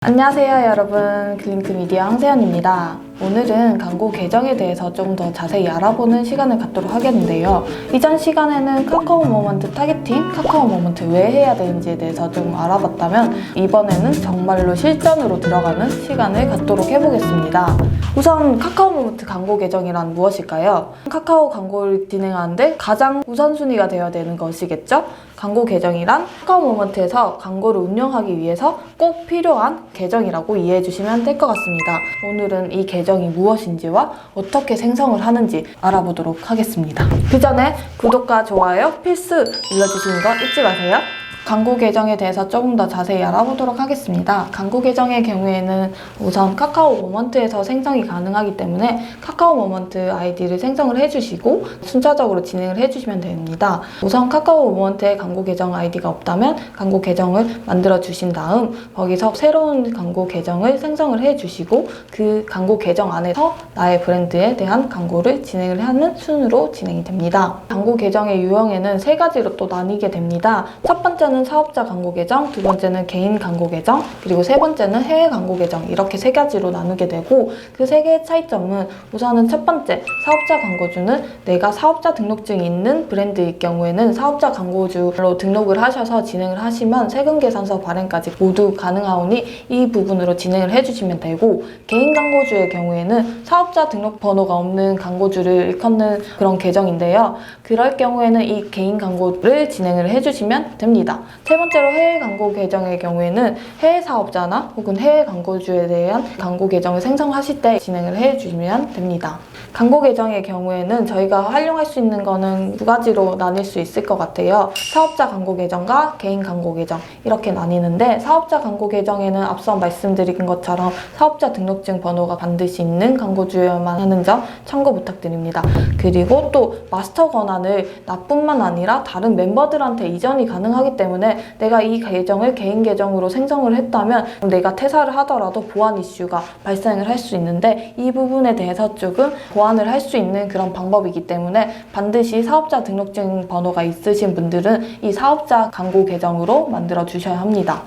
안녕하세요 여러분, 글링크 미디어 황세연입니다. 오늘은 광고 계정에 대해서 좀 더 자세히 알아보는 시간을 갖도록 하겠는데요. 이전 시간에는 카카오 모먼트 타겟팅, 카카오 모먼트 왜 해야 되는지에 대해서 좀 알아봤다면 이번에는 정말로 실전으로 들어가는 시간을 갖도록 해보겠습니다. 우선 카카오 모먼트 광고 계정이란 무엇일까요? 카카오 광고를 진행하는데 가장 우선순위가 되어야 되는 것이겠죠? 광고 계정이란 카카오 모먼트에서 광고를 운영하기 위해서 꼭 필요한 계정이라고 이해해 주시면 될 것 같습니다. 오늘은 이 계정이 무엇인지와 어떻게 생성을 하는지 알아보도록 하겠습니다. 그 전에 구독과 좋아요 필수 눌러주시는 거 잊지 마세요. 광고 계정에 대해서 조금 더 자세히 알아보도록 하겠습니다. 광고 계정의 경우에는 우선 카카오 모먼트에서 생성이 가능하기 때문에 카카오 모먼트 아이디를 생성을 해주시고 순차적으로 진행을 해주시면 됩니다. 우선 카카오 모먼트에 광고 계정 아이디가 없다면 광고 계정을 만들어 주신 다음 거기서 새로운 광고 계정을 생성을 해주시고 그 광고 계정 안에서 나의 브랜드에 대한 광고를 진행을 하는 순으로 진행이 됩니다. 광고 계정의 유형에는 세 가지로 또 나뉘게 됩니다. 첫 번째는 사업자 광고 계정, 두 번째는 개인 광고 계정, 그리고 세 번째는 해외 광고 계정, 이렇게 세 가지로 나누게 되고 그 세 개의 차이점은 우선은 첫 번째, 사업자 광고주는 내가 사업자 등록증이 있는 브랜드일 경우에는 사업자 광고주로 등록을 하셔서 진행을 하시면 세금계산서 발행까지 모두 가능하오니 이 부분으로 진행을 해주시면 되고, 개인 광고주의 경우에는 사업자 등록 번호가 없는 광고주를 일컫는 그런 계정인데요. 그럴 경우에는 이 개인 광고를 진행을 해주시면 됩니다. 세 번째로 해외 광고 계정의 경우에는 해외 사업자나 혹은 해외 광고주에 대한 광고 계정을 생성하실 때 진행을 해주시면 됩니다. 광고 계정의 경우에는 저희가 활용할 수 있는 거는 두 가지로 나뉠 수 있을 것 같아요. 사업자 광고 계정과 개인 광고 계정 이렇게 나뉘는데, 사업자 광고 계정에는 앞서 말씀드린 것처럼 사업자 등록증 번호가 반드시 있는 광고주여야만 하는 점 참고 부탁드립니다. 그리고 또 마스터 권한을 나뿐만 아니라 다른 멤버들한테 이전이 가능하기 때문에 내가 이 계정을 개인 계정으로 생성을 했다면 내가 퇴사를 하더라도 보안 이슈가 발생을 할 수 있는데, 이 부분에 대해서 조금 보완을 할 수 있는 그런 방법이기 때문에 반드시 사업자 등록증 번호가 있으신 분들은 이 사업자 광고 계정으로 만들어 주셔야 합니다.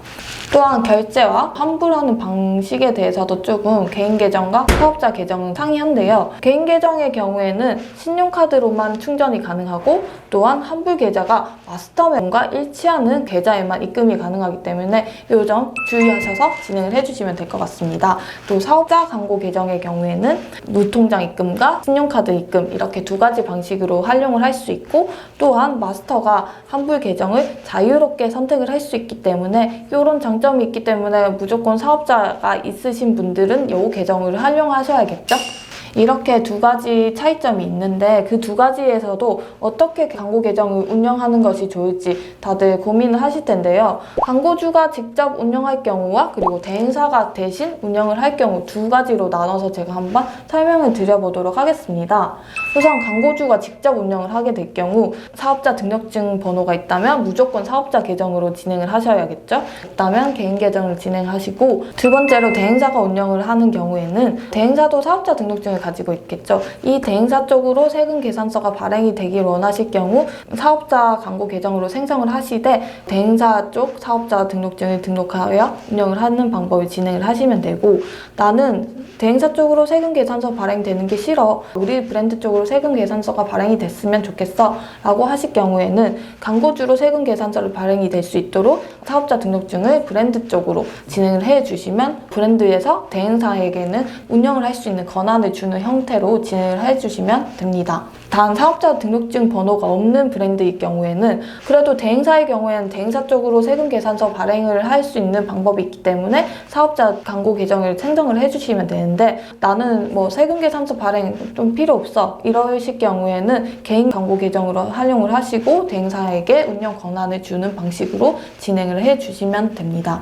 또한 결제와 환불하는 방식에 대해서도 조금 개인 계정과 사업자 계정은 상이한데요. 개인 계정의 경우에는 신용카드로만 충전이 가능하고, 또한 환불 계좌가 마스터맨과 일치하는 계좌에만 입금이 가능하기 때문에 이 점 주의하셔서 진행을 해주시면 될 것 같습니다. 또 사업자 광고 계정의 경우에는 무통장 입금과 신용카드 입금 이렇게 두 가지 방식으로 활용을 할 수 있고, 또한 마스터가 환불 계정을 자유롭게 선택을 할 수 있기 때문에 이런 장점이 있기 때문에 무조건 사업자가 있으신 분들은 이 계정을 활용하셔야겠죠? 이렇게 두 가지 차이점이 있는데 그 두 가지에서도 어떻게 광고 계정을 운영하는 것이 좋을지 다들 고민을 하실 텐데요. 광고주가 직접 운영할 경우와 그리고 대행사가 대신 운영을 할 경우 두 가지로 나눠서 제가 한번 설명을 드려보도록 하겠습니다. 우선 광고주가 직접 운영을 하게 될 경우 사업자 등록증 번호가 있다면 무조건 사업자 계정으로 진행을 하셔야겠죠. 있다면 개인 계정을 진행하시고, 두 번째로 대행사가 운영을 하는 경우에는 대행사도 사업자 등록증을 가지고 있겠죠. 이 대행사 쪽으로 세금 계산서가 발행이 되길 원하실 경우 사업자 광고 계정으로 생성을 하시되 대행사 쪽 사업자 등록증을 등록하여 운영을 하는 방법을 진행을 하시면 되고, 나는 대행사 쪽으로 세금 계산서 발행되는 게 싫어, 우리 브랜드 쪽으로 세금 계산서가 발행이 됐으면 좋겠어 라고 하실 경우에는 광고주로 세금 계산서를 발행이 될 수 있도록 사업자 등록증을 브랜드 쪽으로 진행을 해주시면 브랜드에서 대행사에게는 운영을 할 수 있는 권한을 주는 형태로 진행을 해주시면 됩니다. 단 사업자 등록증 번호가 없는 브랜드일 경우에는 그래도 대행사의 경우에는 대행사 쪽으로 세금 계산서 발행을 할 수 있는 방법이 있기 때문에 사업자 광고 계정을 생성을 해주시면 되는데, 나는 뭐 세금 계산서 발행 좀 필요 없어 이러실 경우에는 개인 광고 계정으로 활용을 하시고 대행사에게 운영 권한을 주는 방식으로 진행을 해주시면 됩니다.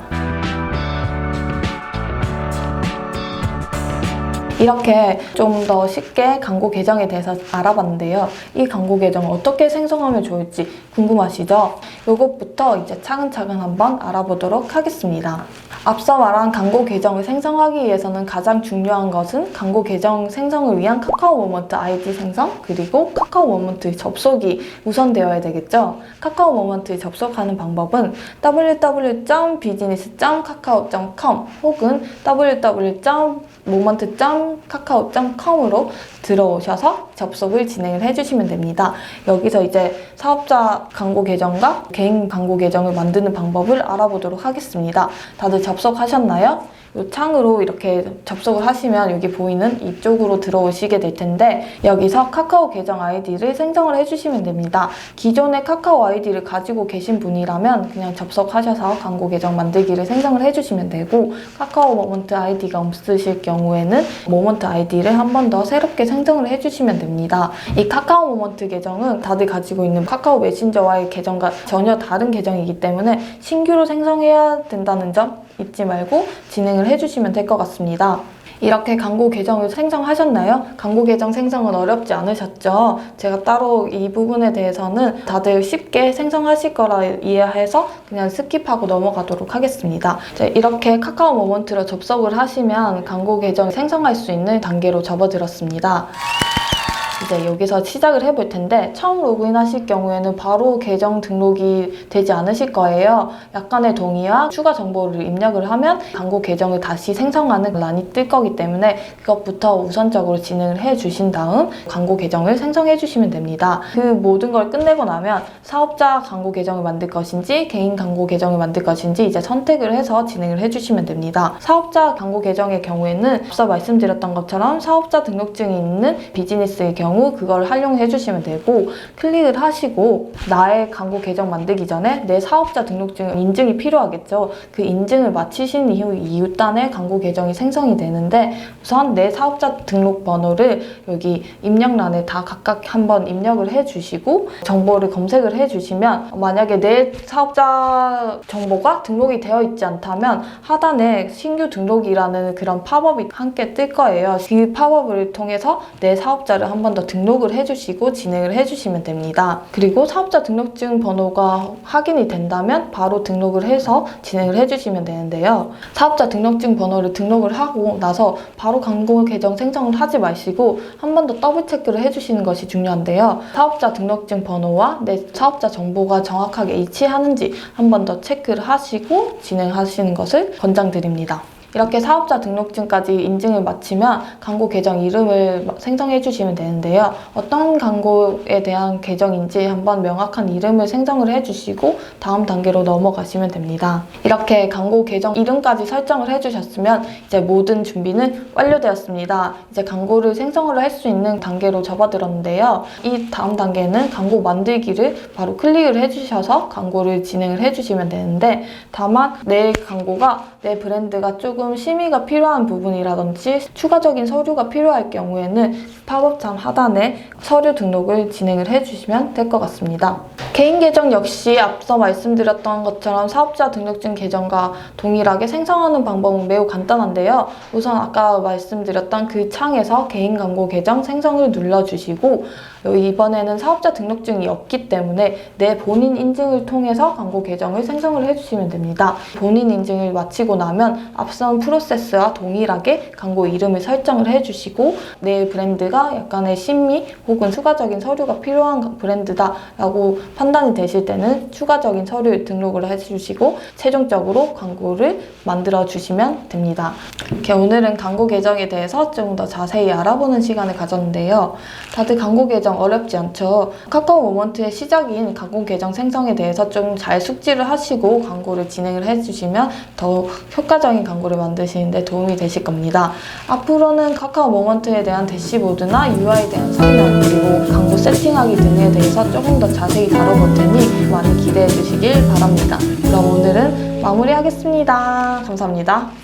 이렇게 좀 더 쉽게 광고 계정에 대해서 알아봤는데요. 이 광고 계정을 어떻게 생성하면 좋을지 궁금하시죠? 이것부터 이제 차근차근 한번 알아보도록 하겠습니다. 앞서 말한 광고 계정을 생성하기 위해서는 가장 중요한 것은 광고 계정 생성을 위한 카카오 모먼트 아이디 생성, 그리고 카카오 모먼트 접속이 우선되어야 되겠죠. 카카오 모먼트 접속하는 방법은 www.business.kakao.com 혹은 www.moment.kakao.com으로 들어오셔서 접속을 진행을 해주시면 됩니다. 여기서 이제 사업자 광고 계정과 개인 광고 계정을 만드는 방법을 알아보도록 하겠습니다. 다들 접속하셨나요? 이 창으로 이렇게 접속을 하시면 여기 보이는 이쪽으로 들어오시게 될 텐데, 여기서 카카오 계정 아이디를 생성을 해주시면 됩니다. 기존의 카카오 아이디를 가지고 계신 분이라면 그냥 접속하셔서 광고 계정 만들기를 생성을 해주시면 되고, 카카오 모먼트 아이디가 없으실 경우에는 모먼트 아이디를 한 번 더 새롭게 생성을 해주시면 됩니다. 이 카카오 모먼트 계정은 다들 가지고 있는 카카오 메신저와의 계정과 전혀 다른 계정이기 때문에 신규로 생성해야 된다는 점 잊지 말고 진행을 해주시면 될 것 같습니다. 이렇게 광고 계정을 생성하셨나요? 광고 계정 생성은 어렵지 않으셨죠? 제가 따로 이 부분에 대해서는 다들 쉽게 생성하실 거라 이해해서 그냥 스킵하고 넘어가도록 하겠습니다. 이렇게 카카오 모먼트로 접속을 하시면 광고 계정 생성할 수 있는 단계로 접어들었습니다. 이제 여기서 시작을 해볼 텐데, 처음 로그인 하실 경우에는 바로 계정 등록이 되지 않으실 거예요. 약간의 동의와 추가 정보를 입력을 하면 광고 계정을 다시 생성하는 란이 뜰 거기 때문에 그것부터 우선적으로 진행을 해주신 다음 광고 계정을 생성해 주시면 됩니다. 그 모든 걸 끝내고 나면 사업자 광고 계정을 만들 것인지 개인 광고 계정을 만들 것인지 이제 선택을 해서 진행을 해주시면 됩니다. 사업자 광고 계정의 경우에는 앞서 말씀드렸던 것처럼 사업자 등록증이 있는 비즈니스의 경우 그걸 활용해 주시면 되고, 클릭을 하시고 나의 광고 계정 만들기 전에 내 사업자 등록증 인증이 필요하겠죠. 그 인증을 마치신 이후 이웃단의 광고 계정이 생성이 되는데, 우선 내 사업자 등록 번호를 여기 입력란에 다 각각 한번 입력을 해 주시고 정보를 검색을 해 주시면, 만약에 내 사업자 정보가 등록이 되어 있지 않다면 하단에 신규 등록이라는 그런 팝업이 함께 뜰 거예요. 그 팝업을 통해서 내 사업자를 한 번 더 등록을 해주시고 진행을 해주시면 됩니다. 그리고 사업자 등록증 번호가 확인이 된다면 바로 등록을 해서 진행을 해주시면 되는데요. 사업자 등록증 번호를 등록을 하고 나서 바로 광고 계정 생성을 하지 마시고 한 번 더 더블 체크를 해주시는 것이 중요한데요. 사업자 등록증 번호와 내 사업자 정보가 정확하게 일치하는지 한 번 더 체크를 하시고 진행하시는 것을 권장드립니다. 이렇게 사업자 등록증까지 인증을 마치면 광고 계정 이름을 생성해 주시면 되는데요. 어떤 광고에 대한 계정인지 한번 명확한 이름을 생성을 해주시고 다음 단계로 넘어가시면 됩니다. 이렇게 광고 계정 이름까지 설정을 해주셨으면 이제 모든 준비는 완료되었습니다. 이제 광고를 생성을 할 수 있는 단계로 접어들었는데요. 이 다음 단계는 광고 만들기를 바로 클릭을 해주셔서 광고를 진행을 해주시면 되는데, 다만 내 광고가 내 브랜드가 조금 심의가 필요한 부분이라든지 추가적인 서류가 필요할 경우에는 팝업창 하단에 서류 등록을 진행을 해주시면 될 것 같습니다. 개인 계정 역시 앞서 말씀드렸던 것처럼 사업자 등록증 계정과 동일하게 생성하는 방법은 매우 간단한데요. 우선 아까 말씀드렸던 그 창에서 개인 광고 계정 생성을 눌러주시고, 이번에는 사업자 등록증이 없기 때문에 내 본인 인증을 통해서 광고 계정을 생성을 해주시면 됩니다. 본인 인증을 마치고 나면 앞선 프로세스와 동일하게 광고 이름을 설정을 해주시고, 내 브랜드가 약간의 심의 혹은 추가적인 서류가 필요한 브랜드다라고 판단이 되실 때는 추가적인 서류 등록을 해주시고 최종적으로 광고를 만들어 주시면 됩니다. 이렇게 오늘은 광고 계정에 대해서 좀 더 자세히 알아보는 시간을 가졌는데요. 다들 광고 계정 어렵지 않죠? 카카오 모먼트의 시작인 광고 계정 생성에 대해서 좀 잘 숙지를 하시고 광고를 진행을 해주시면 더 효과적인 광고를 만드시는데 도움이 되실 겁니다. 앞으로는 카카오 모먼트에 대한 대시보드나 UI에 대한 설명, 그리고 광고 세팅하기 등에 대해서 조금 더 자세히 다뤄볼 테니 많이 기대해 주시길 바랍니다. 그럼 오늘은 마무리하겠습니다. 감사합니다.